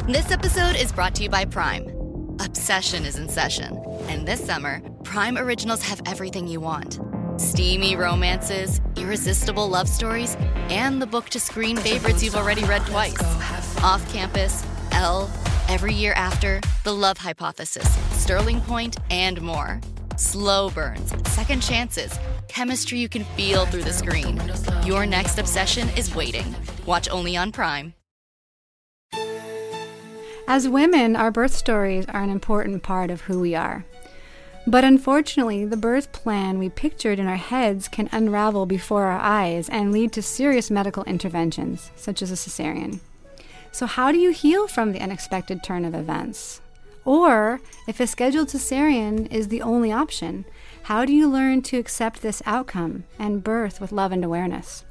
This episode is brought to you by Prime. Obsession is in session, and this summer, Prime Originals have everything you want. Steamy romances, irresistible love stories, and the book-to-screen favorites you've already read twice. Off Campus, Elle, Every Year After, The Love Hypothesis, Sterling Point, and more. Slow burns, second chances, chemistry you can feel through the screen. Your next obsession is waiting. Watch only on Prime. As women, our birth stories are an important part of who we are. But unfortunately, the birth plan we pictured in our heads can unravel before our eyes and lead to serious medical interventions, such as a cesarean. So how do you heal from the unexpected turn of events? Or, if a scheduled cesarean is the only option, how do you learn to accept this outcome and birth with love and awareness?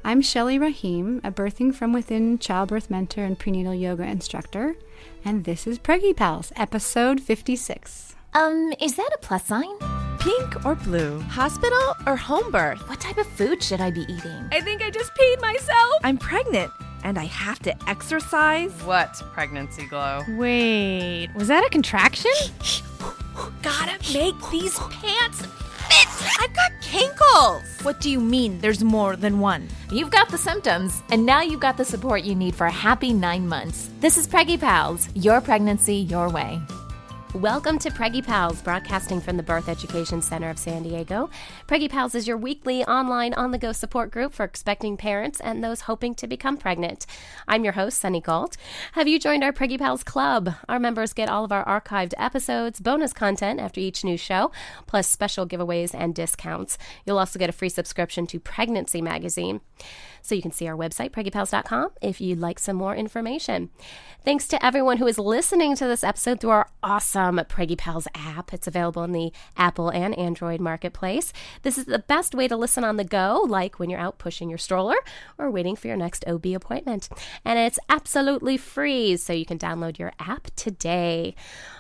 I'm Shelly Rahim, a Birthing from Within childbirth mentor and prenatal yoga instructor, and this is Preggy Pals, episode 56. Is that a plus sign? Pink or blue? Hospital or home birth? What type of food should I be eating? I think I just peed myself. I'm pregnant, and I have to exercise. What pregnancy glow? Wait, was that a contraction? Gotta make these pants fit. I've got kinkles. What do you mean there's more than one? You've got the symptoms, and now you've got the support you need for a happy 9 months. This is Preggy Pals, your pregnancy, your way. Welcome to Preggy Pals, broadcasting from the Birth Education Center of San Diego. Preggy Pals is your weekly online on-the-go support group for expecting parents and those hoping to become pregnant. I'm your host, Sunny Galt. Have you joined our Preggy Pals Club? Our members get all of our archived episodes, bonus content after each new show, plus special giveaways and discounts. You'll also get a free subscription to Pregnancy Magazine. So you can see our website, preggypals.com, if you'd like some more information. Thanks to everyone who is listening to this episode through our awesome Preggy Pals app. It's available in the Apple and Android marketplace. This is the best way to listen on the go, like when you're out pushing your stroller or waiting for your next OB appointment. And it's absolutely free, so you can download your app today.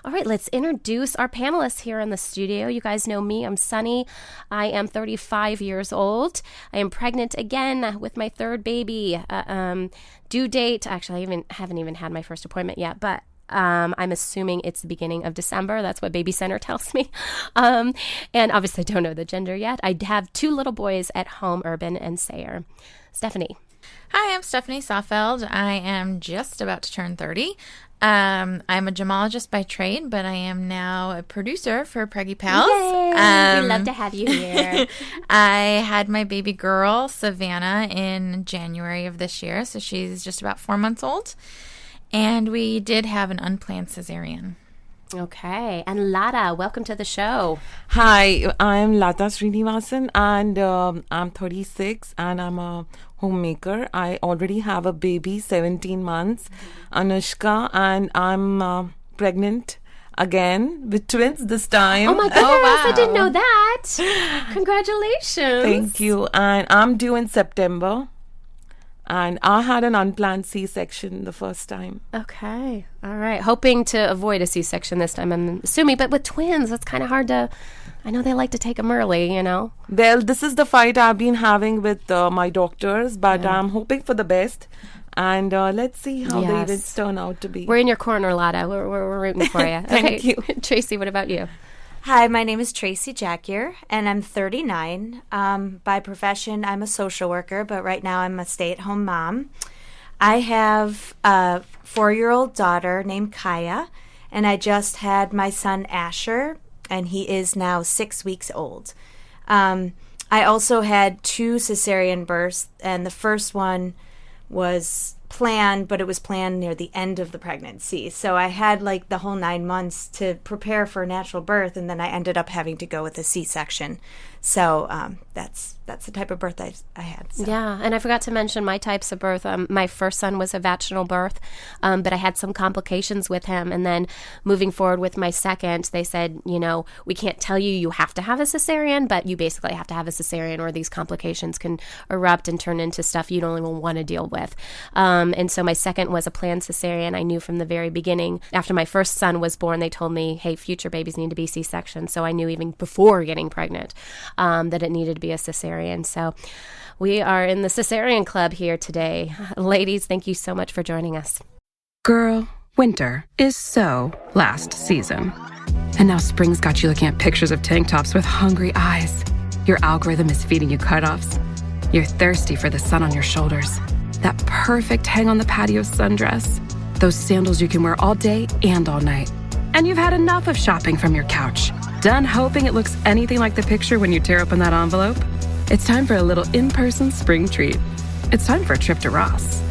All right, let's introduce our panelists here in the studio. You guys know me. I'm Sunny. I am 35 years old. I am pregnant again with my third baby. Due date, actually, I haven't even had my first appointment yet, but I'm assuming it's the beginning of December. That's what Baby Center tells me. And obviously don't know the gender yet. I have 2 little boys at home, Urban and Sayer. Stephanie. Hi, I'm Stephanie Soffeld. I am just about to turn 30. I'm a gemologist by trade, but I am now a producer for Preggy Pals. Yay! We love to have you here. I had my baby girl, Savannah, in January of this year, so she's just about 4 months old. And we did have an unplanned cesarean. Okay. And Lada, welcome to the show. Hi, I'm Lata Srinivasan, and I'm 36, and I'm a homemaker. I already have a baby, 17 months, Anushka, and I'm pregnant again with twins this time. Oh my goodness, I didn't know that. Congratulations. Thank you. And I'm due in September. And I had an unplanned C-section the first time. Okay. All right. Hoping to avoid a C-section this time, I'm assuming. But with twins, it's kind of hard to... I know they like to take them early, you know. Well, this is the fight I've been having with my doctors, but I'm hoping for the best. And let's see how the events turn out to be. We're in your corner, Lada. We're rooting for you. Thank you. Tracy, what about you? Hi, my name is Tracy Jackier, and I'm 39. By profession, I'm a social worker, but right now I'm a stay-at-home mom. I have a 4-year-old daughter named Kaya, and I just had my son Asher, and he is now 6 weeks old. I also had 2 cesarean births, and the first one was planned, but it was planned near the end of the pregnancy. So I had like the whole 9 months to prepare for a natural birth, and then I ended up having to go with a C-section. So that's the type of birth I had. So. Yeah, and I forgot to mention my types of birth. My first son was a vaginal birth, but I had some complications with him. And then moving forward with my second, they said, you know, we can't tell you have to have a cesarean, but you basically have to have a cesarean or these complications can erupt and turn into stuff you don't even want to deal with. And so my second was a planned cesarean. I knew from the very beginning. After my first son was born, they told me, hey, future babies need to be C-section. So I knew even before getting pregnant that it needed to be a cesarean. So we are in the cesarean club here today. Ladies, thank you so much for joining us. Girl, Winter is so last season. And now spring's got you looking at pictures of tank tops with hungry eyes. Your algorithm is feeding you cutoffs. You're thirsty for the sun on your shoulders. That perfect hang on the patio sundress. Those sandals you can wear all day and all night. And you've had enough of shopping from your couch. Done hoping it looks anything like the picture when you tear open that envelope? It's time for a little in-person spring treat. It's time for a trip to Ross.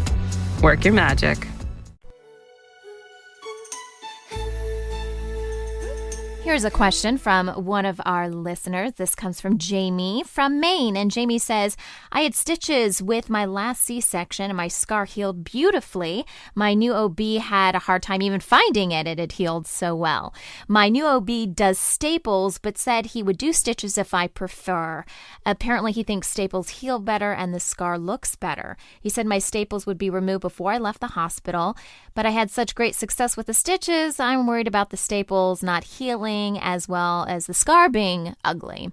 Work your magic. Here's a question from one of our listeners. This comes from Jamie from Maine. And Jamie says, I had stitches with my last C-section and my scar healed beautifully. My new OB had a hard time even finding it. It had healed so well. My new OB does staples, but said he would do stitches if I prefer. Apparently, he thinks staples heal better and the scar looks better. He said my staples would be removed before I left the hospital, but I had such great success with the stitches, I'm worried about the staples not healing as well as the scar being ugly.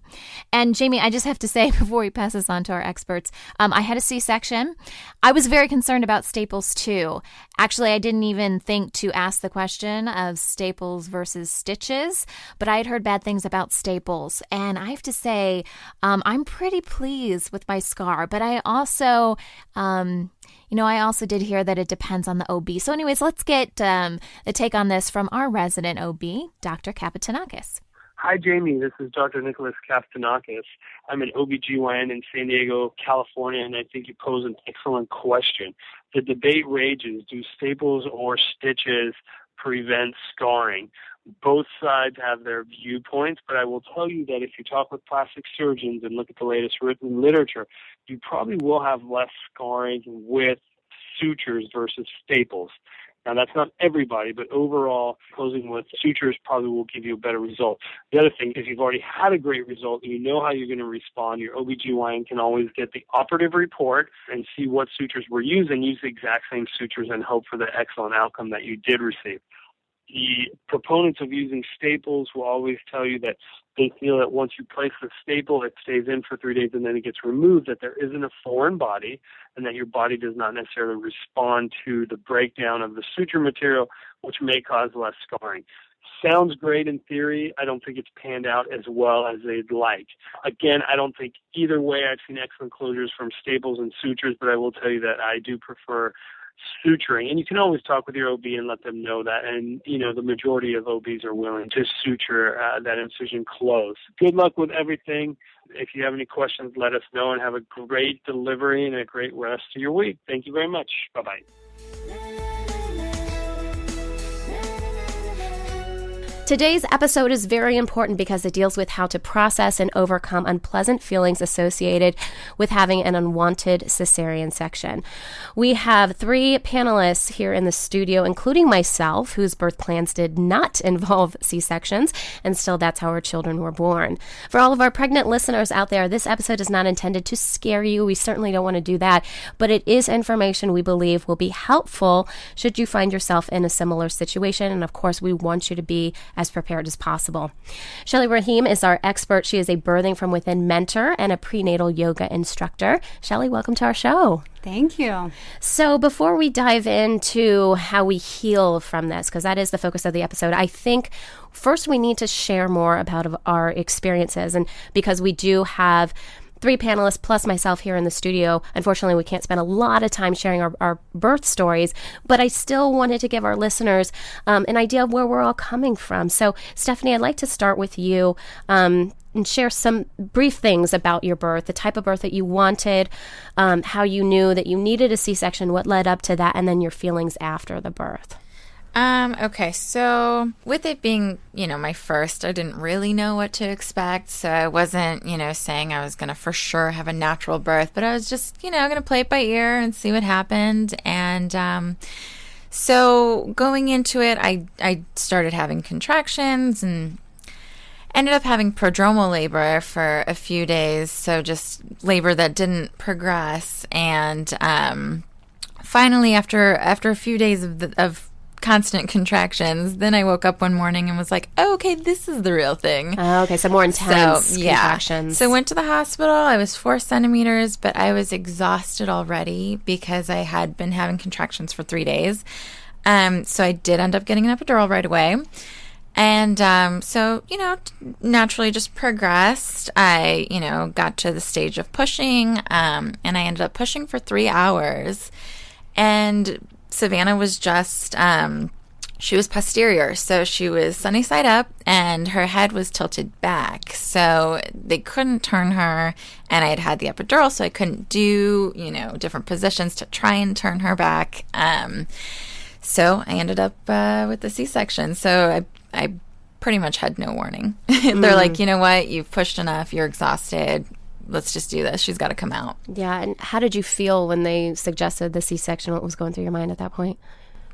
And Jamie, I just have to say before we pass this on to our experts, I had a C-section. I was very concerned about staples too. Actually, I didn't even think to ask the question of staples versus stitches, but I had heard bad things about staples. And I have to say, I'm pretty pleased with my scar, but I also, I also did hear that it depends on the OB. So anyways, let's get the take on this from our resident OB, Dr. Kapitanakis. Hi, Jamie. This is Dr. Nicholas Kapitanakis. I'm an OBGYN in San Diego, California, and I think you pose an excellent question. The debate rages, do staples or stitches prevent scarring? Both sides have their viewpoints, but I will tell you that if you talk with plastic surgeons and look at the latest written literature, you probably will have less scarring with sutures versus staples. Now, that's not everybody, but overall, closing with sutures probably will give you a better result. The other thing is you've already had a great result and you know how you're going to respond. Your OBGYN can always get the operative report and see what sutures were used and use the exact same sutures and hope for the excellent outcome that you did receive. The proponents of using staples will always tell you that they feel that once you place the staple, it stays in for 3 days and then it gets removed, that there isn't a foreign body and that your body does not necessarily respond to the breakdown of the suture material, which may cause less scarring. Sounds great in theory. I don't think it's panned out as well as they'd like. Again, I don't think either way. I've seen excellent closures from staples and sutures, but I will tell you that I do prefer suturing. And you can always talk with your OB and let them know that. And, the majority of OBs are willing to suture that incision closed. Good luck with everything. If you have any questions, let us know and have a great delivery and a great rest of your week. Thank you very much. Bye-bye. Today's episode is very important because it deals with how to process and overcome unpleasant feelings associated with having an unwanted cesarean section. We have 3 panelists here in the studio, including myself, whose birth plans did not involve C-sections, and still that's how our children were born. For all of our pregnant listeners out there, this episode is not intended to scare you. We certainly don't want to do that, but it is information we believe will be helpful should you find yourself in a similar situation, and of course, we want you to be as prepared as possible. Shelly Rahim is our expert. She is a Birthing from Within mentor and a prenatal yoga instructor. Shelly, welcome to our show. Thank you. So before we dive into how we heal from this, because that is the focus of the episode, I think first we need to share more about our experiences. And because we do have 3 panelists plus myself here in the studio. Unfortunately, we can't spend a lot of time sharing our birth stories, but I still wanted to give our listeners an idea of where we're all coming from. So, Stephanie, I'd like to start with you and share some brief things about your birth, the type of birth that you wanted, how you knew that you needed a C-section, what led up to that, and then your feelings after the birth. Okay, so with it being, my first, I didn't really know what to expect. So I wasn't, saying I was going to for sure have a natural birth, but I was just, going to play it by ear and see what happened. And so going into it, I started having contractions and ended up having prodromal labor for a few days. So just labor that didn't progress. And finally, after a few days of constant contractions, then I woke up one morning and was like, oh, okay, this is the real thing. Oh, okay, so more intense contractions. So went to the hospital. I was 4 centimeters, but I was exhausted already because I had been having contractions for 3 days. So I did end up getting an epidural right away. And so, naturally just progressed. I, got to the stage of pushing, and I ended up pushing for 3 hours. And Savannah was just, she was posterior, so she was sunny side up, and her head was tilted back. So they couldn't turn her, and I had the epidural, so I couldn't do, different positions to try and turn her back. So I ended up with the C-section. So I pretty much had no warning. They're like, you know what? You've pushed enough. You're exhausted. Let's just do this. She's got to come out. Yeah. And how did you feel when they suggested the C-section? What was going through your mind at that point?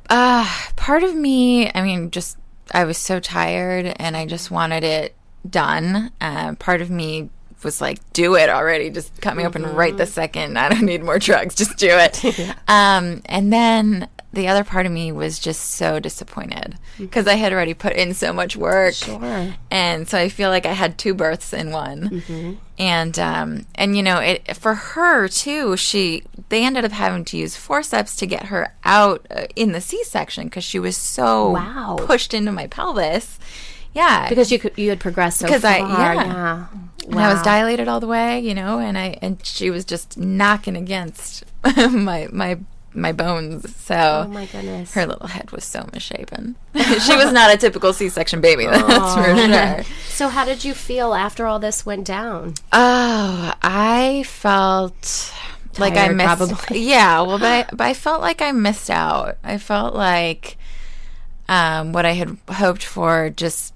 Part of me, I was so tired and I just wanted it done. Part of me was like, do it already. Just cut me open right this second. I don't need more drugs. Just do it. And then the other part of me was just so disappointed because I had already put in so much work. Sure. And so I feel like I had 2 births in one. And for her too, they ended up having to use forceps to get her out in the C-section because she was so pushed into my pelvis. Yeah. Because you had progressed so far. Yeah. And I was dilated all the way, and she was just knocking against my bones. So oh my goodness, her little head was so misshapen. She was not a typical C-section baby, that's for sure. So how did you feel after all this went down? Oh, I felt like I missed. Probably. Yeah, well, but I felt like I missed out. I felt like what I had hoped for just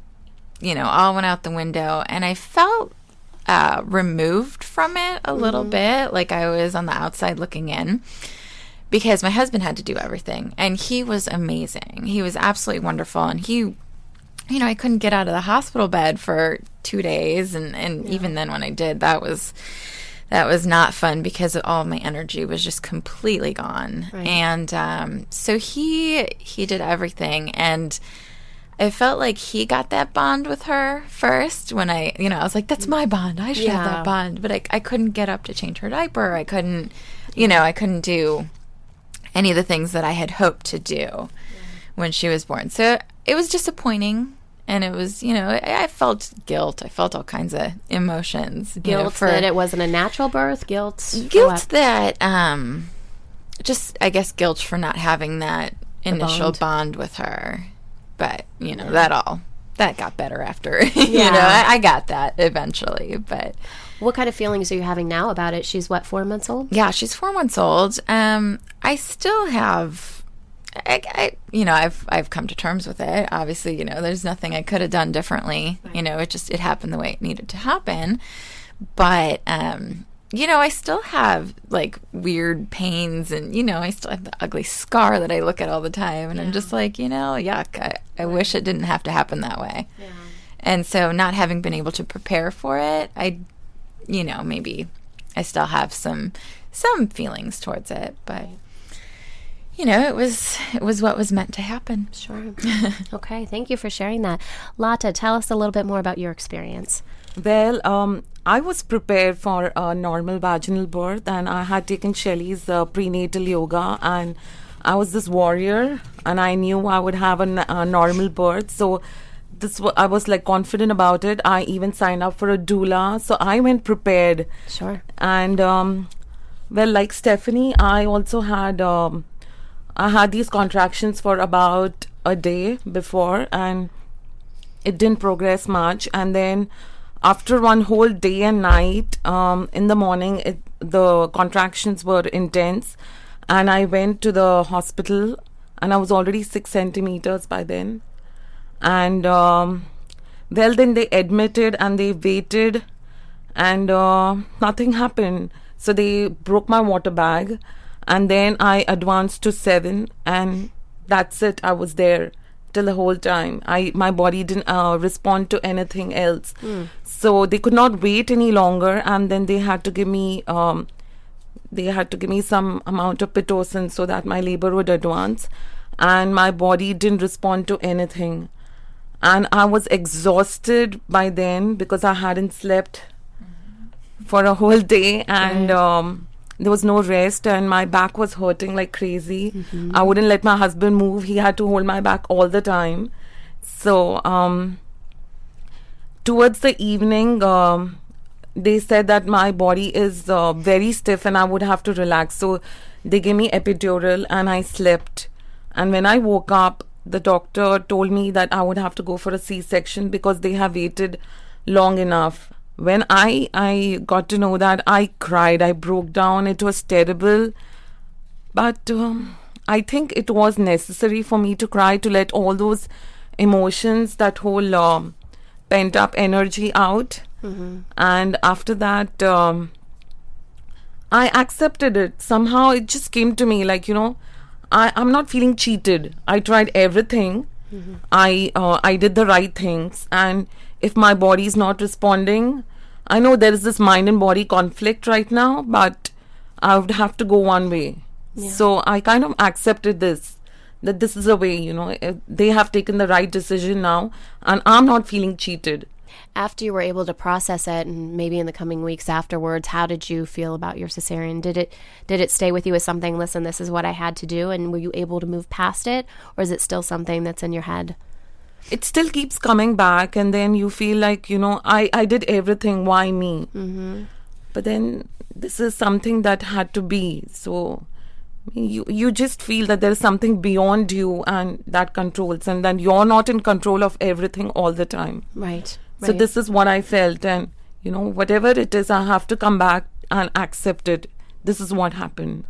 all went out the window, and I felt removed from it a little bit, like I was on the outside looking in. Because my husband had to do everything, and he was amazing. He was absolutely wonderful, and he, I couldn't get out of the hospital bed for 2 days, and even then when I did, that was not fun because all of my energy was just completely gone. Right. And so he did everything, and I felt like he got that bond with her first when I was like, that's my bond. I should have that bond. But I couldn't get up to change her diaper. I couldn't, I couldn't do any of the things that I had hoped to do when she was born. So it was disappointing, and it was, I felt guilt. I felt all kinds of emotions. Guilt that it wasn't a natural birth, guilt that, just, I guess, guilt for not having that initial bond with her. But, that got better after, I got that eventually, but... What kind of feelings are you having now about it? She's 4 months old? Yeah, she's 4 months old. I still have, I've come to terms with it. Obviously, there's nothing I could have done differently. Right. It happened the way it needed to happen. But, I still have like weird pains, and, I still have the ugly scar that I look at all the time. And I'm just like, yuck. I wish it didn't have to happen that way. Yeah. And so not having been able to prepare for it, maybe I still have some feelings towards it, but it was what was meant to happen. Sure. Okay, thank you for sharing that. Lata, tell us a little bit more about your experience. Well, I was prepared for a normal vaginal birth, and I had taken Shelley's prenatal yoga, and I was this warrior, and I knew I would have a normal birth, so I was like confident about it. I even signed up for a doula, so I went prepared. Sure. And like Stephanie, I also had these contractions for about a day before, and it didn't progress much. And then after one whole day and night, in the morning, the contractions were intense, and I went to the hospital, and I was already 6 centimeters by then. And then they admitted, and they waited, and nothing happened. So they broke my water bag, and then I advanced to 7, and that's it. I was there till the whole time. My body didn't respond to anything else. So they could not wait any longer, and then they had to give me some amount of Pitocin so that my labor would advance, and my body didn't respond to anything. And I was exhausted by then because I hadn't slept for a whole day, and there was no rest, and my back was hurting like crazy. I wouldn't let my husband move. He had to hold my back all the time. So towards the evening, they said that my body is very stiff and I would have to relax. So they gave me epidural and I slept. And when I woke up, the doctor told me that I would have to go for a C-section because they have waited long enough. When I got to know that, I cried. I broke down. It was terrible. But I think it was necessary for me to cry, to let all those emotions, that whole pent-up energy out. And after that, I accepted it. Somehow it just came to me like, I'm not feeling cheated. I tried everything. I did the right things. And if my body is not responding, I know there is this mind and body conflict right now, but I would have to go one way. So I kind of accepted this, that this is a way, they have taken the right decision now, and I'm not feeling cheated. After you were able to process it, and maybe in the coming weeks afterwards, how did you feel about your cesarean? Did it stay with you as something, listen, this is what I had to do, and were you able to move past it, or is it still something that's in your head? It still keeps coming back, and then you feel like, I did everything, why me? But then this is something that had to be. So you just feel that there is something beyond you and that controls, and then you're not in control of everything all the time. Right. So this is what I felt, and whatever it is, I have to come back and accept it. This is what happened.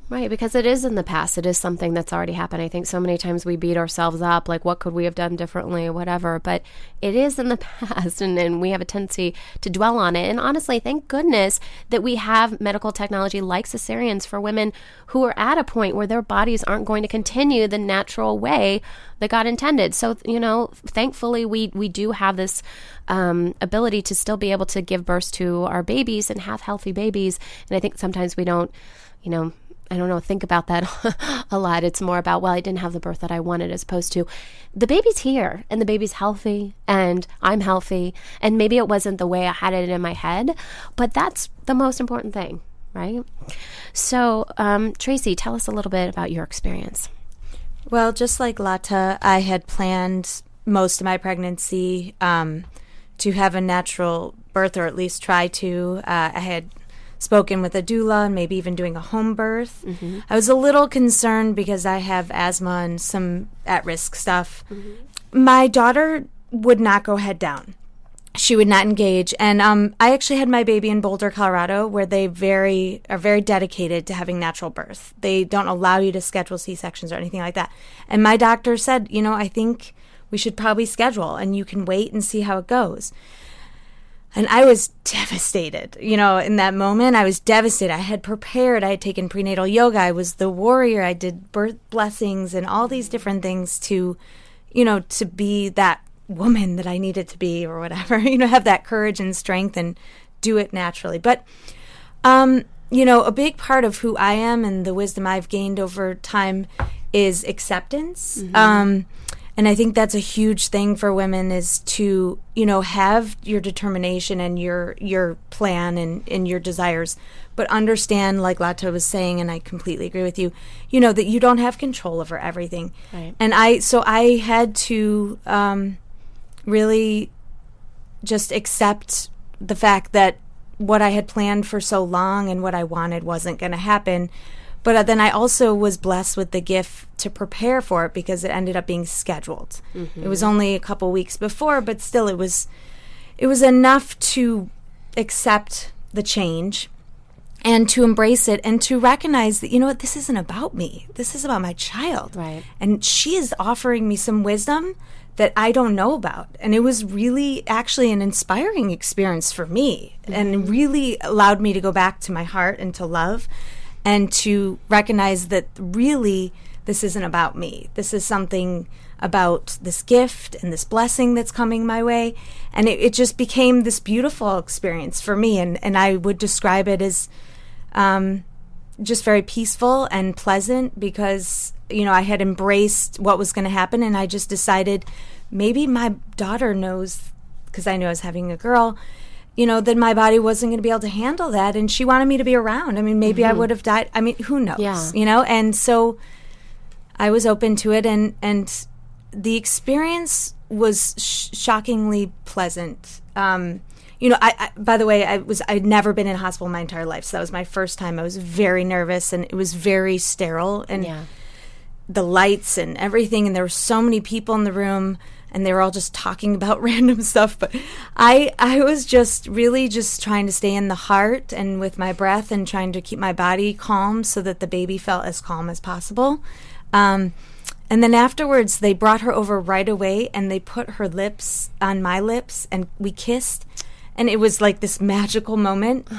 Right, because it is in the past. It is something that's already happened. I think so many times we beat ourselves up, like what could we have done differently or whatever, but it is in the past, and we have a tendency to dwell on it. And honestly, thank goodness that we have medical technology like cesareans for women who are at a point where their bodies aren't going to continue the natural way that God intended. So, thankfully we do have this ability to still be able to give birth to our babies and have healthy babies. And I think sometimes we don't, think about that a lot. It's more about, well, I didn't have the birth that I wanted, as opposed to the baby's here and the baby's healthy and I'm healthy. And maybe it wasn't the way I had it in my head, but that's the most important thing, right? So, Tracy, tell us a little bit about your experience. Well, just like Lata, I had planned most of my pregnancy to have a natural birth, or at least try to. I had spoken with a doula and maybe even doing a home birth. I was a little concerned because I have asthma and some at-risk stuff. My daughter would not go head down. She would not engage. And I actually had my baby in Boulder, Colorado, where they are very dedicated to having natural birth. They don't allow you to schedule C-sections or anything like that. And my doctor said, I think we should probably schedule, and you can wait and see how it goes. And I was devastated, in that moment. I was devastated. I had prepared. I had taken prenatal yoga. I was the warrior. I did birth blessings and all these different things to be that woman that I needed to be, or whatever, have that courage and strength and do it naturally. But, a big part of who I am and the wisdom I've gained over time is acceptance. And I think that's a huge thing for women, is to, have your determination and your plan and your desires, but understand, like Lata was saying, and I completely agree with you, that you don't have control over everything. Right. And I had to really just accept the fact that what I had planned for so long and what I wanted wasn't going to happen. But then I also was blessed with the gift to prepare for it, because it ended up being scheduled. It was only a couple weeks before, but still it was enough to accept the change and to embrace it and to recognize that, this isn't about me. This is about my child. Right. And she is offering me some wisdom that I don't know about. And it was really actually an inspiring experience for me, and really allowed me to go back to my heart and to love, and to recognize that really this isn't about me. This is something about this gift and this blessing that's coming my way. And it just became this beautiful experience for me. And I would describe it as just very peaceful and pleasant, because, I had embraced what was going to happen. And I just decided maybe my daughter knows, because I knew I was having a girl, then my body wasn't going to be able to handle that. And she wanted me to be around. I mean, maybe I would have died. I mean, who knows? Yeah. And so I was open to it. And the experience was shockingly pleasant. I by the way, I'd never been in a hospital my entire life. So that was my first time. I was very nervous, and it was very sterile. And the lights and everything. And there were so many people in the room. And they were all just talking about random stuff. But I was just really just trying to stay in the heart and with my breath and trying to keep my body calm so that the baby felt as calm as possible. And then afterwards, they brought her over right away, and they put her lips on my lips, and we kissed. And it was like this magical moment.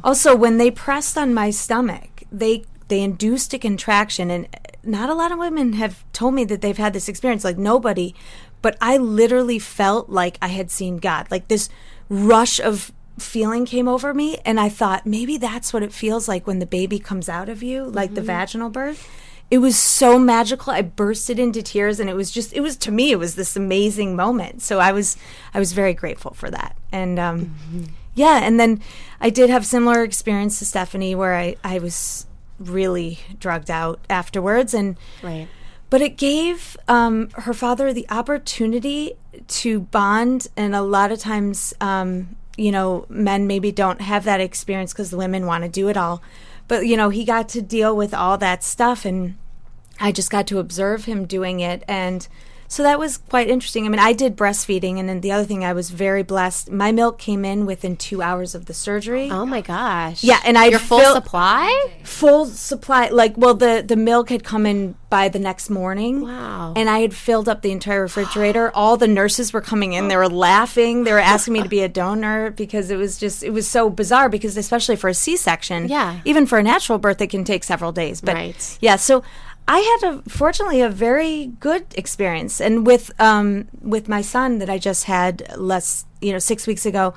Also, when they pressed on my stomach, they induced a contraction. And not a lot of women have told me that they've had this experience, like nobody. But I literally felt like I had seen God. Like this rush of feeling came over me. And I thought, maybe that's what it feels like when the baby comes out of you, like the vaginal birth. It was so magical. I bursted into tears. And to me, it was this amazing moment. So I was very grateful for that. And and then I did have similar experience to Stephanie where I was really drugged out afterwards. And but it gave her father the opportunity to bond. And a lot of times, men maybe don't have that experience because the women want to do it all. But, he got to deal with all that stuff. And I just got to observe him doing it. And so that was quite interesting. I mean, I did breastfeeding. And then the other thing, I was very blessed. My milk came in within 2 hours of the surgery. Oh, my gosh. Yeah. And Your full supply? Full supply. The milk had come in by the next morning. Wow. And I had filled up the entire refrigerator. All the nurses were coming in. They were laughing. They were asking me to be a donor because it was so bizarre because especially for a C-section, even for a natural birth, it can take several days. But so I had fortunately a very good experience. And with my son that I just had 6 weeks ago,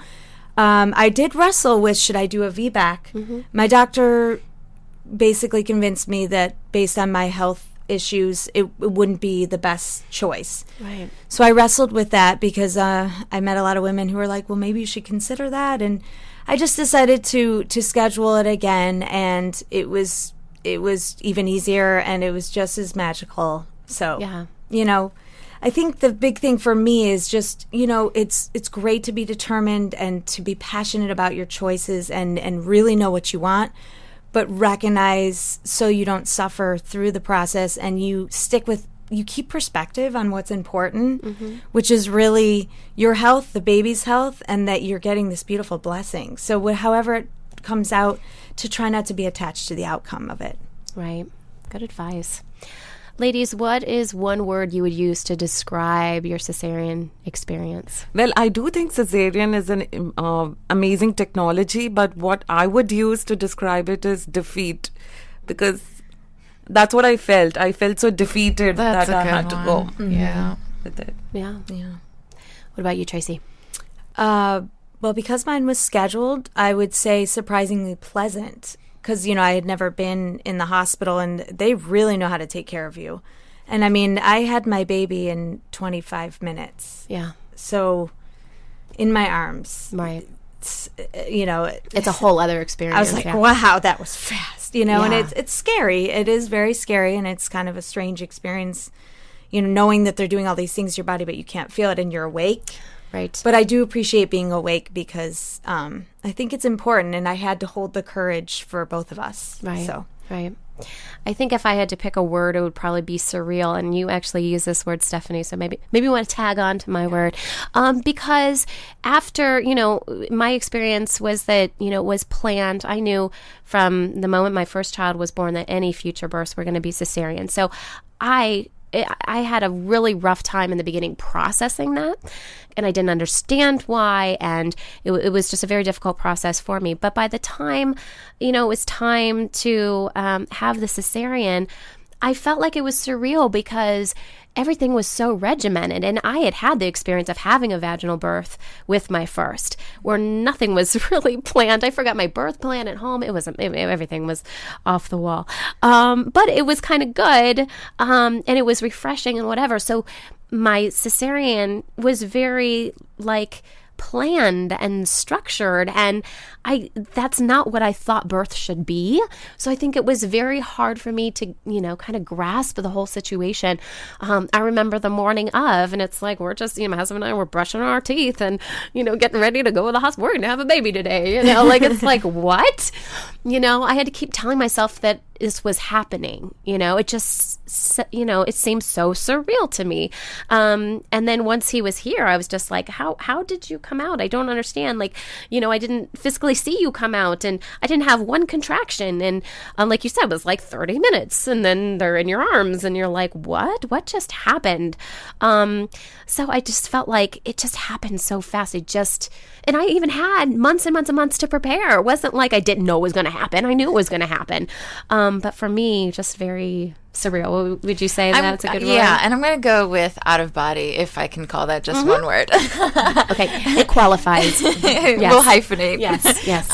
I did wrestle with, should I do a VBAC? My doctor basically convinced me that based on my health issues, it wouldn't be the best choice. Right. So I wrestled with that because I met a lot of women who were like, well, maybe you should consider that. And I just decided to schedule it again, and it was even easier, and it was just as magical. So, I think the big thing for me is just, it's great to be determined and to be passionate about your choices and really know what you want, but recognize so you don't suffer through the process, and you keep perspective on what's important, which is really your health, the baby's health, and that you're getting this beautiful blessing. So however it comes out, to try not to be attached to the outcome of it. Right. Good advice. Ladies, what is one word you would use to describe your cesarean experience? Well, I do think cesarean is an amazing technology, but what I would use to describe it is defeat, because that's what I felt. I felt so defeated that I had to go. Yeah. With it. Yeah. What about you, Tracy? Well, because mine was scheduled, I would say surprisingly pleasant. Because, I had never been in the hospital, and they really know how to take care of you. And, I mean, I had my baby in 25 minutes. Yeah. So, in my arms. Right. It's a whole other experience. I was like, wow, that was fast, and it's scary. It is very scary, and it's kind of a strange experience, knowing that they're doing all these things to your body, but you can't feel it, and you're awake. Right. But I do appreciate being awake because I think it's important, and I had to hold the courage for both of us. Right. So. Right. I think if I had to pick a word, it would probably be surreal. And you actually use this word, Stephanie. So maybe you want to tag on to my word. Because after, my experience was that, it was planned. I knew from the moment my first child was born that any future births were going to be cesarean. So I had a really rough time in the beginning processing that, and I didn't understand why, and it was just a very difficult process for me. But by the time, it was time to have the cesarean, I felt like it was surreal because everything was so regimented. And I had the experience of having a vaginal birth with my first, where nothing was really planned. I forgot my birth plan at home. Everything was off the wall. But it was kind of good, and it was refreshing and whatever. So my cesarean was very planned and structured, and that's not what I thought birth should be. So I think it was very hard for me to, kind of grasp the whole situation. I remember the morning of, and it's like, we're just, my husband and I were brushing our teeth and, getting ready to go to the hospital. We're going to have a baby today, it's like, what? I had to keep telling myself that this was happening. It just, it seemed so surreal to me. And then once he was here, I was just like, how did you come out? I don't understand. I didn't physically see you come out, and I didn't have one contraction. And like you said, it was like 30 minutes, and then they're in your arms, and you're like, what just happened? So I just felt like it just happened so fast. And I even had months and months and months to prepare. It wasn't like I didn't know it was going to happen. I knew it was going to happen. But for me, just very surreal. Would you say that's a good word? Yeah, and I'm going to go with out of body, if I can call that just one word. Okay, it qualifies. Yes. We'll hyphenate. Yes.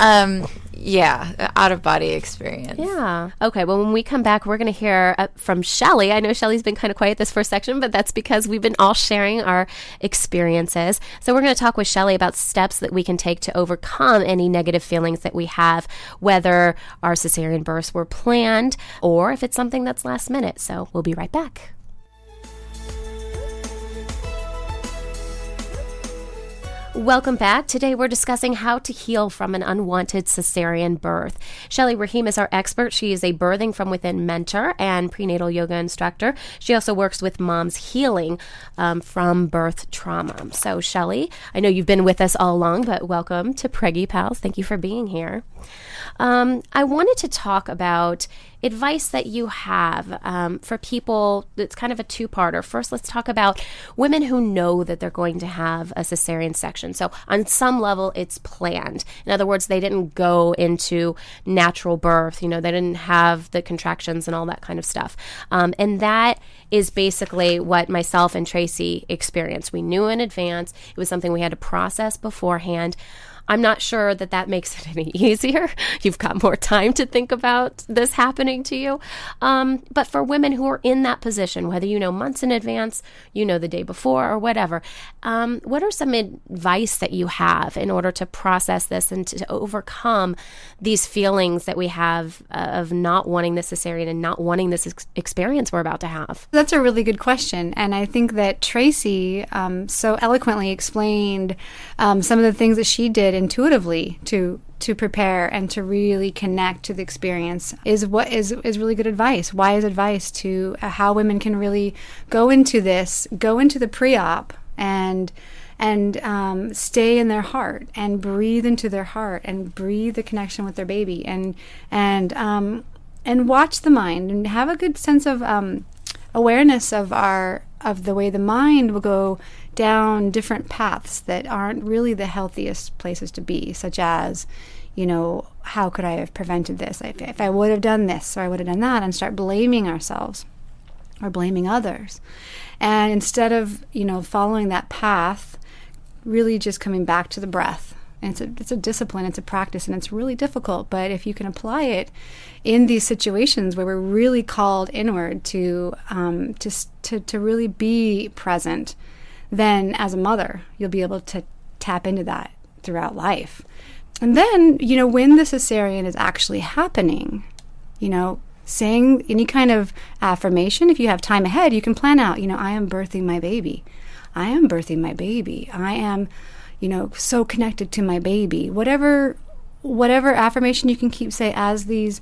Yeah, out of body experience. Yeah. Okay, well, when we come back, we're going to hear from Shelly. I know Shelly's been kind of quiet this first section, but that's because we've been all sharing our experiences. So we're going to talk with Shelly about steps that we can take to overcome any negative feelings that we have, whether our cesarean births were planned or if it's something that's last minute. So we'll be right back. Welcome back. Today we're discussing how to heal from an unwanted cesarean birth. Shelly Rahim is our expert. She is a birthing from within mentor and prenatal yoga instructor. She also works with moms healing from birth trauma. So Shelly, I know you've been with us all along, but welcome to Preggy Pals. Thank you for being here. I wanted to talk about advice that you have for people. It's kind of a two-parter. First, let's talk about women who know that they're going to have a cesarean section. So on some level, it's planned. In other words, they didn't go into natural birth. They didn't have the contractions and all that kind of stuff. And that is basically what myself and Tracy experienced. We knew in advance. It was something we had to process beforehand. I'm not sure that makes it any easier. You've got more time to think about this happening to you. But for women who are in that position, whether months in advance, the day before or whatever, what are some advice that you have in order to process this and to overcome these feelings that we have of not wanting the cesarean and not wanting this experience we're about to have? That's a really good question. And I think that Tracy so eloquently explained some of the things that she did intuitively to prepare and to really connect to the experience is what is really good advice. Wise advice to how women can really go into the pre-op and stay in their heart and breathe into their heart and breathe the connection with their baby and watch the mind and have a good sense of awareness of the way the mind will go down different paths that aren't really the healthiest places to be, such as, how could I have prevented this? If I would have done this or I would have done that, and start blaming ourselves or blaming others. And instead of, following that path, really just coming back to the breath. And it's a discipline, it's a practice, and it's really difficult. But if you can apply it in these situations where we're really called inward to really be present, then as a mother, you'll be able to tap into that throughout life. And then, when the cesarean is actually happening, saying any kind of affirmation, if you have time ahead, you can plan out, I am birthing my baby. I am birthing my baby. I am, so connected to my baby. Whatever affirmation you can keep say as these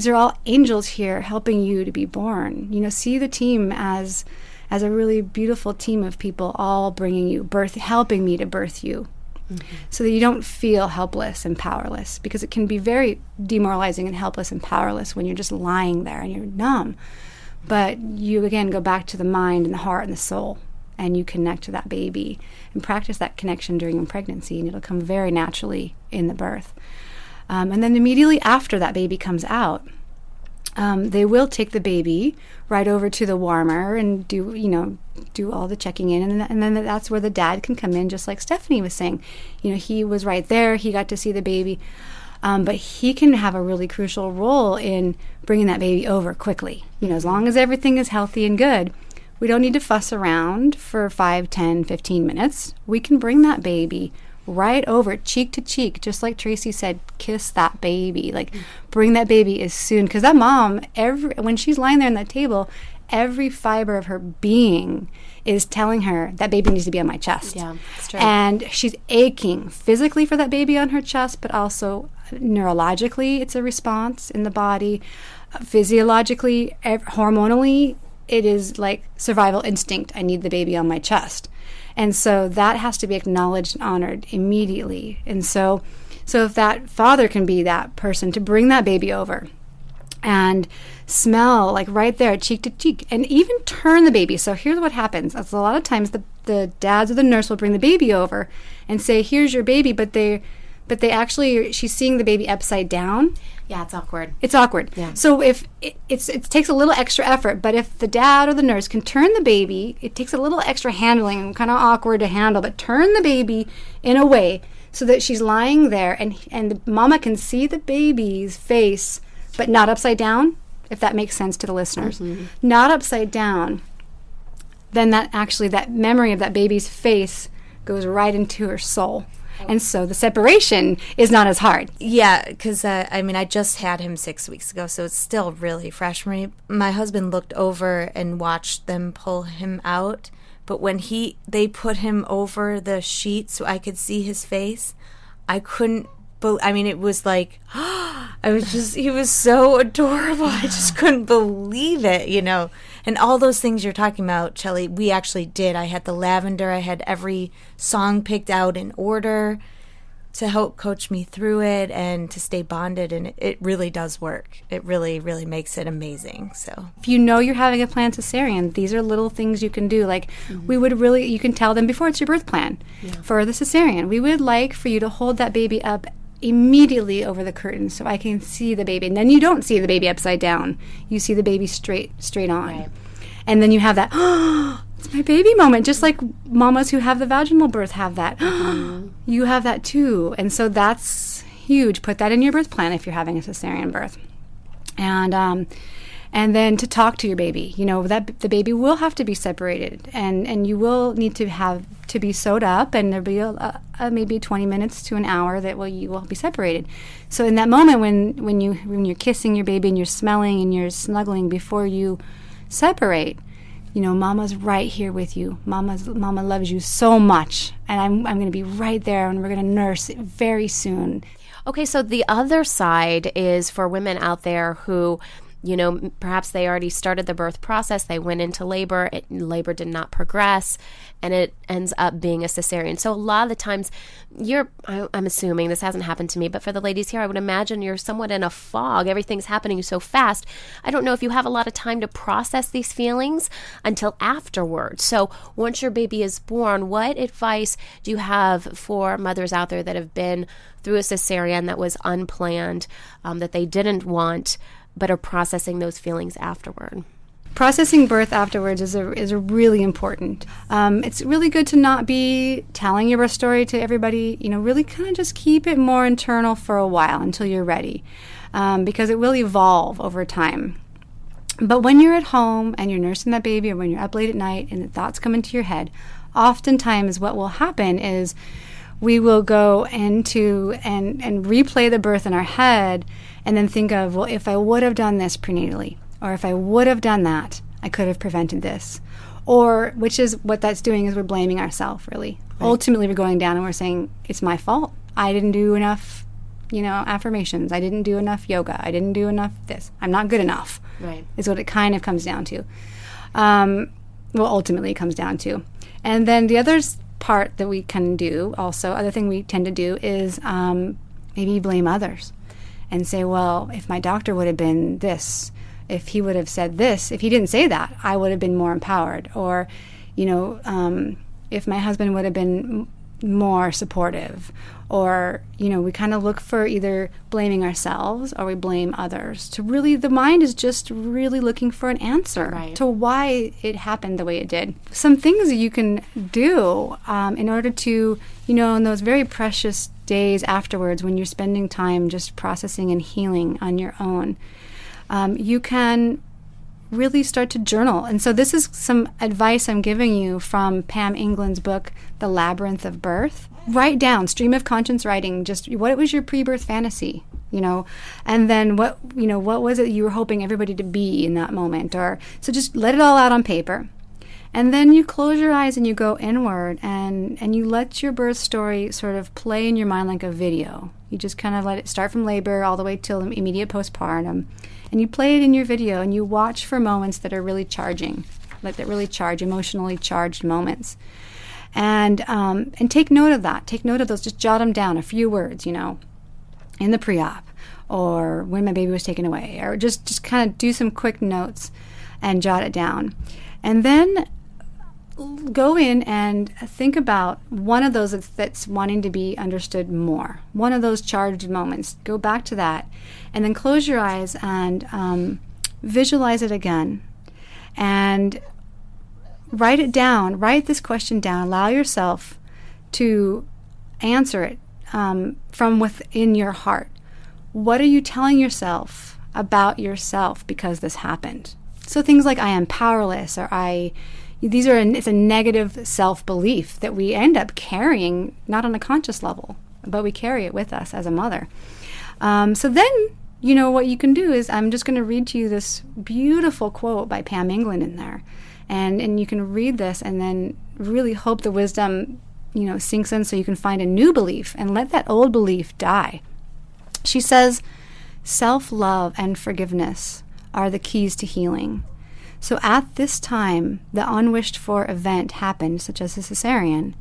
are all angels here helping you to be born. See the team as a really beautiful team of people all bringing you birth, helping me to birth you. Mm-hmm. So that you don't feel helpless and powerless, because it can be very demoralizing and helpless and powerless when you're just lying there and you're numb. But you, again, go back to the mind and the heart and the soul, and you connect to that baby and practice that connection during pregnancy, and it'll come very naturally in the birth. And then immediately after that baby comes out, they will take the baby right over to the warmer and do all the checking in, and then that's where the dad can come in, just like Stephanie was saying. He was right there, he got to see the baby, but he can have a really crucial role in bringing that baby over quickly. As long as everything is healthy and good, we don't need to fuss around for 5, 10, 15 minutes. We can bring that baby right over, cheek to cheek, just like Tracy said, kiss that baby, like bring that baby as soon, because that mom, when she's lying there on that table, every fiber of her being is telling her that baby needs to be on my chest. Yeah, that's true. And she's aching physically for that baby on her chest, but also neurologically, it's a response in the body. Physiologically, hormonally, it is like survival instinct. I need the baby on my chest. And so that has to be acknowledged and honored immediately. And so if that father can be that person to bring that baby over and smell, like right there, cheek to cheek, and even turn the baby. So here's what happens. That's a lot of times the dads or the nurse will bring the baby over and say, here's your baby, but they actually, she's seeing the baby upside down. Yeah, it's awkward. It's awkward. Yeah. So if it takes a little extra effort, but if the dad or the nurse can turn the baby, it takes a little extra handling, kind of awkward to handle, but turn the baby in a way so that she's lying there and the mama can see the baby's face, but not upside down, if that makes sense to the listeners. Mm-hmm. Not upside down. Then that memory of that baby's face goes right into her soul. And so the separation is not as hard. Yeah, because, I just had him 6 weeks ago, so it's still really fresh for me. My husband looked over and watched them pull him out, but when they put him over the sheet so I could see his face, I couldn't it was like, he was so adorable. I just couldn't believe it, And all those things you're talking about, Shelley, we actually did. I had the lavender. I had every song picked out in order to help coach me through it and to stay bonded. And it really does work. It really, really makes it amazing. So if you know you're having a planned cesarean, these are little things you can do. Like you can tell them before it's your birth plan for the cesarean. We would like for you to hold that baby up immediately over the curtain so I can see the baby. And then you don't see the baby upside down. You see the baby straight on. Right. And then you have that, it's my baby moment, just like mamas who have the vaginal birth have that. You have that too. And so that's huge. Put that in your birth plan if you're having a cesarean birth. And then to talk to your baby, that the baby will have to be separated, and you will need to have to be sewed up, and there'll be maybe 20 minutes to an hour that you will be separated. So in that moment when you're kissing your baby and you're smelling and you're snuggling before you separate, Mama's right here with you. Mama loves you so much, and I'm going to be right there, and we're going to nurse very soon. Okay, so the other side is for women out there who, perhaps they already started the birth process, they went into labor, labor did not progress, and it ends up being a cesarean. So a lot of the times I'm assuming, this hasn't happened to me, but for the ladies here, I would imagine you're somewhat in a fog. Everything's happening so fast. I don't know if you have a lot of time to process these feelings until afterwards. So once your baby is born, what advice do you have for mothers out there that have been through a cesarean that was unplanned, that they didn't want, but are processing those feelings afterward? Processing birth afterwards is a really important. It's really good to not be telling your birth story to everybody. Really kind of just keep it more internal for a while until you're ready, because it will evolve over time. But when you're at home and you're nursing that baby, or when you're up late at night and the thoughts come into your head, oftentimes what will happen is we will go into and replay the birth in our head and then think of, well, if I would have done this prenatally, or if I would have done that, I could have prevented this. Or, which is what that's doing, is we're blaming ourselves, really. Right. Ultimately, we're going down and we're saying, it's my fault. I didn't do enough, affirmations. I didn't do enough yoga. I didn't do enough this. I'm not good enough. Right. Is what it kind of comes down to. Ultimately it comes down to. And then the other part that we can do also, other thing we tend to do is maybe blame others and say, well, if my doctor would have been this, if he would have said this, if he didn't say that, I would have been more empowered. Or, if my husband would have been more supportive. Or, we kind of look for either blaming ourselves or we blame others. The mind is just really looking for an answer to why it happened the way it did. Some things you can do in order to, in those very precious days afterwards when you're spending time just processing and healing on your own, you can really start to journal. And so this is some advice I'm giving you from Pam England's book, The Labyrinth of Birth. Write down, stream of conscious writing, just what was your pre-birth fantasy, and then what was it you were hoping everybody to be in that moment? So just let it all out on paper. And then you close your eyes and you go inward and you let your birth story sort of play in your mind like a video. You just kind of let it start from labor all the way till immediate postpartum. And you play it in your video and you watch for moments that are really charging, like that really charge, emotionally charged moments. And take note of that. Take note of those. Just jot them down, a few words, in the pre-op or when my baby was taken away, or just kind of do some quick notes and jot it down. And then go in and think about one of those that's wanting to be understood more, one of those charged moments. Go back to that and then close your eyes and visualize it again and write it down. Write this question down. Allow yourself to answer it from within your heart. What are you telling yourself about yourself because this happened? So things like I am powerless, or it's a negative self-belief that we end up carrying, not on a conscious level, but we carry it with us as a mother. So then, what you can do is, I'm just going to read to you this beautiful quote by Pam England in there. And you can read this and then really hope the wisdom, sinks in so you can find a new belief and let that old belief die. She says, self-love and forgiveness are the keys to healing. So at this time, the unwished for event happened, such as a cesarean.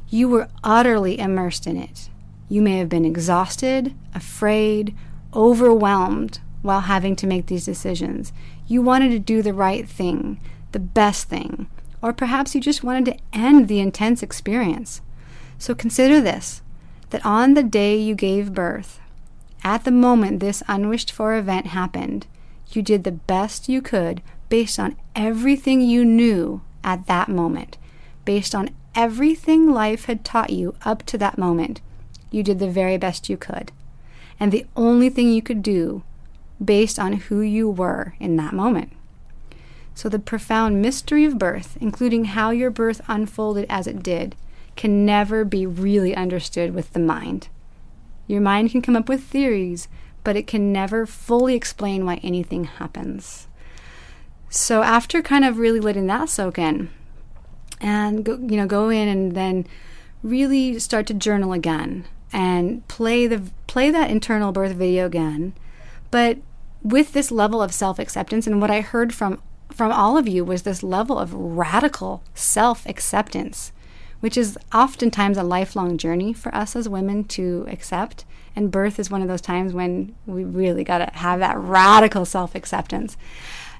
You were utterly immersed in it. You may have been exhausted, afraid, overwhelmed while having to make these decisions. You wanted to do the right thing, the best thing, or perhaps you just wanted to end the intense experience. So consider this, that on the day you gave birth, at the moment this unwished for event happened, you did the best you could based on everything you knew at that moment, based on everything life had taught you up to that moment. You did the very best you could. And the only thing you could do based on who you were in that moment. So the profound mystery of birth, including how your birth unfolded as it did, can never be really understood with the mind. Your mind can come up with theories, but it can never fully explain why anything happens. So after kind of really letting that soak in, and go in and then really start to journal again and play that internal birth video again, but with this level of self-acceptance. And what I heard from all of you was this level of radical self-acceptance, which is oftentimes a lifelong journey for us as women to accept. And birth is one of those times when we really got to have that radical self-acceptance.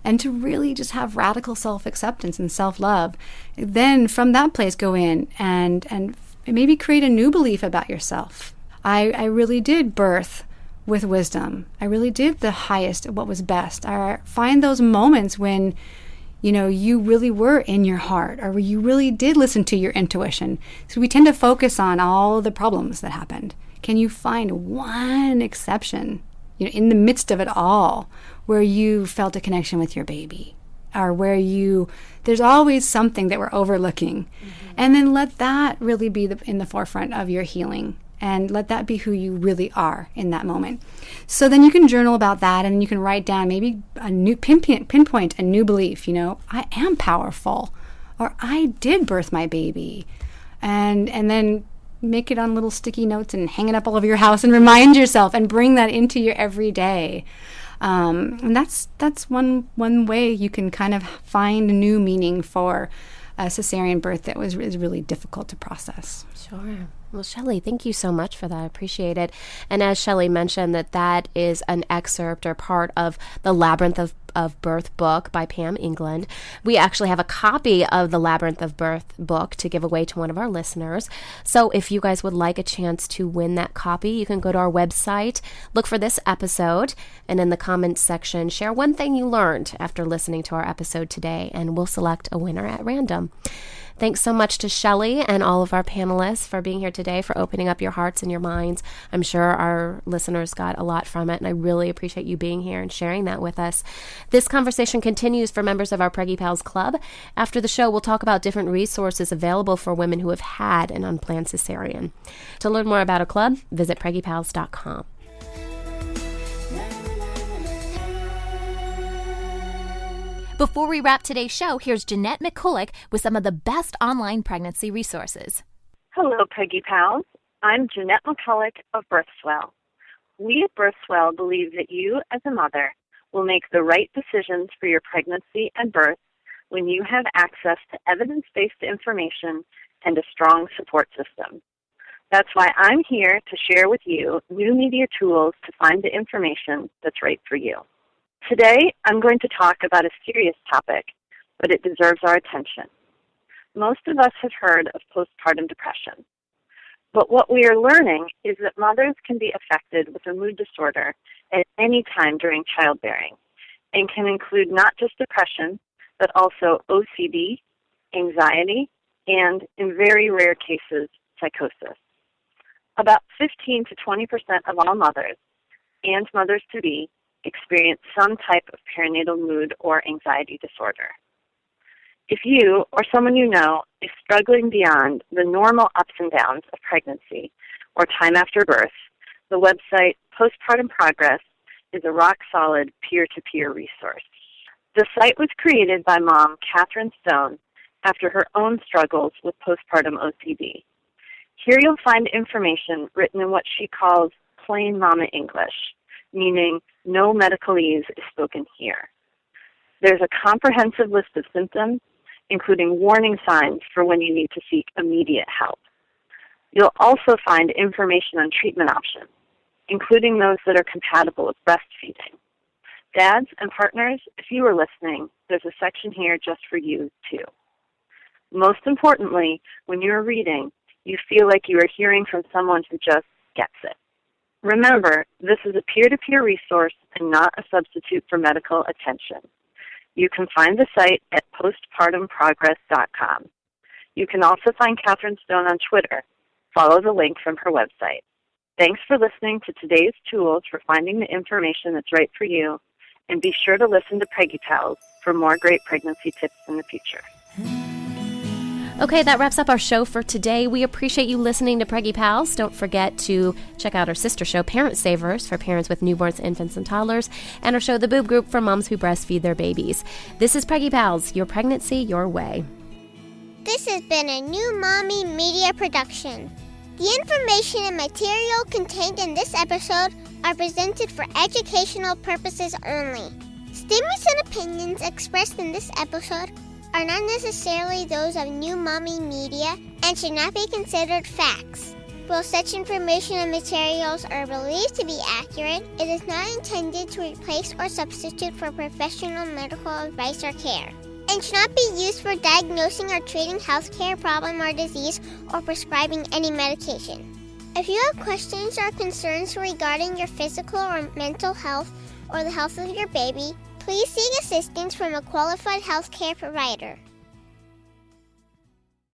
And to really just have radical self-acceptance and self-love. Then from that place, go in and maybe create a new belief about yourself. I really did birth with wisdom. I really did the highest, what was best. I find those moments when you really were in your heart, or where you really did listen to your intuition. So we tend to focus on all the problems that happened. Can you find one exception, in the midst of it all, where you felt a connection with your baby, or where there's always something that we're overlooking. Mm-hmm. And then let that really be in the forefront of your healing, and let that be who you really are in that moment. So then you can journal about that, and you can write down maybe a new pinpoint a new belief. I am powerful, or I did birth my baby, and then make it on little sticky notes and hang it up all over your house and remind yourself and bring that into your everyday. And that's one way you can kind of find a new meaning for a cesarean birth that is really difficult to process. Sure. Well, Shelley, thank you so much for that. I appreciate it. And as Shelley mentioned, that is an excerpt or part of the Labyrinth of Birth book by Pam England. We actually have a copy of the Labyrinth of Birth book to give away to one of our listeners. So if you guys would like a chance to win that copy, you can go to our website, look for this episode, and in the comments section, share one thing you learned after listening to our episode today, and we'll select a winner at random. Thanks so much to Shelley and all of our panelists for being here today, for opening up your hearts and your minds. I'm sure our listeners got a lot from it, and I really appreciate you being here and sharing that with us. This conversation continues for members of our Preggy Pals Club. After the show, we'll talk about different resources available for women who have had an unplanned cesarean. To learn more about a club, visit preggypals.com. Before we wrap today's show, here's Jeanette McCulloch with some of the best online pregnancy resources. Hello, Peggy Pals. I'm Jeanette McCulloch of BirthSwell. We at BirthSwell believe that you, as a mother, will make the right decisions for your pregnancy and birth when you have access to evidence-based information and a strong support system. That's why I'm here to share with you new media tools to find the information that's right for you. Today, I'm going to talk about a serious topic, but it deserves our attention. Most of us have heard of postpartum depression. But what we are learning is that mothers can be affected with a mood disorder at any time during childbearing and can include not just depression, but also OCD, anxiety, and, in very rare cases, psychosis. About 15 to 20% of all mothers and mothers-to-be experience some type of perinatal mood or anxiety disorder. If you or someone you know is struggling beyond the normal ups and downs of pregnancy or time after birth, the website Postpartum Progress is a rock-solid peer-to-peer resource. The site was created by mom Catherine Stone after her own struggles with postpartum OCD. Here you'll find information written in what she calls plain mama English, meaning no medicalese is spoken here. There's a comprehensive list of symptoms, including warning signs for when you need to seek immediate help. You'll also find information on treatment options, including those that are compatible with breastfeeding. Dads and partners, if you are listening, there's a section here just for you, too. Most importantly, when you're reading, you feel like you are hearing from someone who just gets it. Remember, this is a peer-to-peer resource and not a substitute for medical attention. You can find the site at postpartumprogress.com. You can also find Catherine Stone on Twitter. Follow the link from her website. Thanks for listening to today's tools for finding the information that's right for you, and be sure to listen to Preggy Pals for more great pregnancy tips in the future. Okay, that wraps up our show for today. We appreciate you listening to Preggy Pals. Don't forget to check out our sister show, Parent Savers, for parents with newborns, infants, and toddlers, and our show, The Boob Group, for moms who breastfeed their babies. This is Preggy Pals, your pregnancy, your way. This has been a New Mommy Media production. The information and material contained in this episode are presented for educational purposes only. Statements and opinions expressed in this episode are not necessarily those of New Mommy Media and should not be considered facts. While such information and materials are believed to be accurate, it is not intended to replace or substitute for professional medical advice or care, and should not be used for diagnosing or treating healthcare problem or disease or prescribing any medication. If you have questions or concerns regarding your physical or mental health or the health of your baby, please seek assistance from a qualified healthcare provider.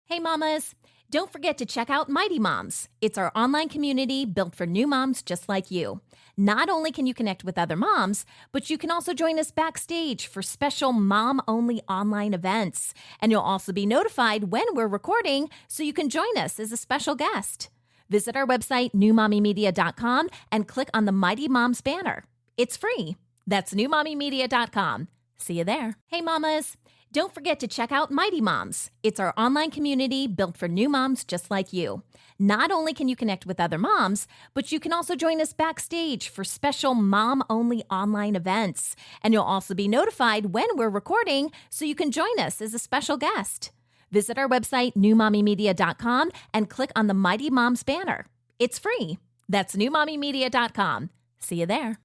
Hey mamas, don't forget to check out Mighty Moms. It's our online community built for new moms just like you. Not only can you connect with other moms, but you can also join us backstage for special mom-only online events. And you'll also be notified when we're recording so you can join us as a special guest. Visit our website, newmommymedia.com, and click on the Mighty Moms banner. It's free. That's newmommymedia.com. See you there. Hey mamas, don't forget to check out Mighty Moms. It's our online community built for new moms just like you. Not only can you connect with other moms, but you can also join us backstage for special mom-only online events. And you'll also be notified when we're recording so you can join us as a special guest. Visit our website, newmommymedia.com, and click on the Mighty Moms banner. It's free. That's newmommymedia.com. See you there.